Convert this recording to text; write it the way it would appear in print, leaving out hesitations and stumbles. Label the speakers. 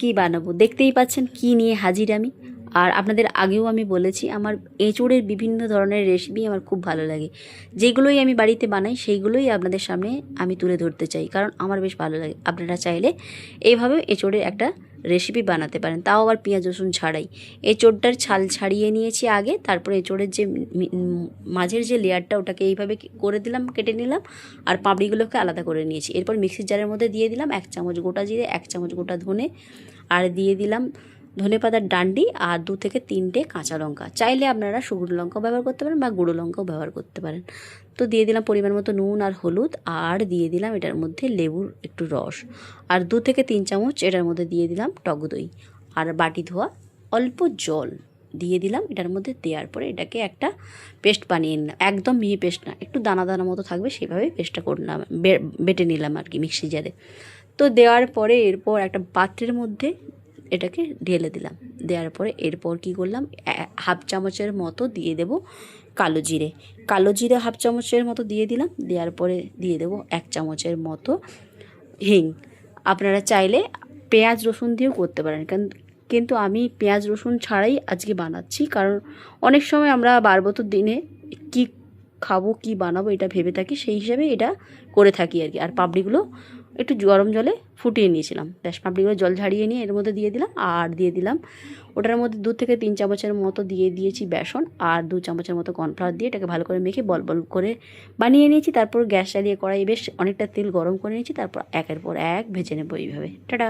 Speaker 1: কি বানাবো দেখতেই পাচ্ছেন কি নিয়ে হাজির আমি। আর আপনাদের আগেও আমি বলেছি আমার এঁচোড়ের বিভিন্ন ধরনের রেসিপি আমার খুব ভালো লাগে, যেগুলোই আমি বাড়িতে বানাই সেইগুলোই আপনাদের সামনে আমি তুলে ধরতে চাই, কারণ আমার বেশ ভালো লাগে। আপনারা চাইলে এইভাবে এঁচোড়ের একটা রেসিপি বানাতে পারেন, তাও আবার পেঁয়াজ রসুন ছাড়াই। এঁচোড়টার ছাল ছাড়িয়ে নিয়েছি আগে, তারপরে এঁচোড়ের যে মাঝের যে লেয়ারটা ওটাকে এইভাবে করে দিলাম, কেটে নিলাম, আর পাপড়িগুলোকে আলাদা করে নিয়েছি। এরপর মিক্সির জারের মধ্যে দিয়ে দিলাম 1 চামচ গোটা জিরে, 1 চামচ গোটা ধনে, আর দিয়ে দিলাম ধনেপাতার ডান্ডি আর 2 থেকে 3টে কাঁচা লঙ্কা। চাইলে আপনারা শুকনো লঙ্কাও ব্যবহার করতে পারেন বা গুঁড়ো লঙ্কাও ব্যবহার করতে পারেন। তো দিয়ে দিলাম পরিমাণ মতো নুন আর হলুদ, আর দিয়ে দিলাম এটার মধ্যে লেবুর একটু রস, আর 2 থেকে 3 চামচ এটার মধ্যে দিয়ে দিলাম টক দই, আর বাটি ধোয়া অল্প জল দিয়ে দিলাম এটার মধ্যে। দেওয়ার পরে এটাকে একটা পেস্ট বানিয়ে নিলাম, একদম মিহি পেস্ট না, একটু দানা দানা মতো থাকবে সেভাবে পেস্টটা করলাম, বেটে নিলাম আর কি মিক্সি জারে। তো দেওয়ার পরে এরপর একটা পাত্রের মধ্যে এটাকে ঢেলে দিলাম। দেওয়ার পরে এরপর কি করলাম, 1/2 চামচের মতো দিয়ে দেব কালো জিরে। কালো জিরে 1/2 চামচের মতো দিয়ে দিলাম। দেওয়ার পরে দিয়ে দেব 1 চামচের মতো হিং। আপনারা চাইলে পেঁয়াজ রসুন দিয়েও করতে পারেন, কিন্তু আমি পেঁয়াজ রসুন ছাড়াই আজকে বানাচ্ছি, কারণ অনেক সময় আমরা বারবত দিনে কি খাবো কি বানাবো এটা ভেবে থাকি, সেই হিসাবে এটা করে থাকি আর কি। আর পাপড়িগুলো একটু গরম জলে ফুটিয়ে নিয়েছিলাম, ব্যাস পাপড়িগুলো জল ঝাড়িয়ে নিয়ে এর মধ্যে দিয়ে দিলাম, আর দিয়ে দিলাম ওটার মধ্যে 2 থেকে 3 চামচের মতো দিয়ে দিয়েছি বেসন, আর 2 চামচের মতো কর্নফ্লাওয়ার দিয়ে এটাকে ভালো করে মেখে বল বল করে বানিয়ে নিয়েছি। তারপর গ্যাস জ্বালিয়ে কড়াই বেশ অনেকটা তেল গরম করে নিয়েছি, তারপর একের পর এক ভেজে নেবো এইভাবে। টাটা।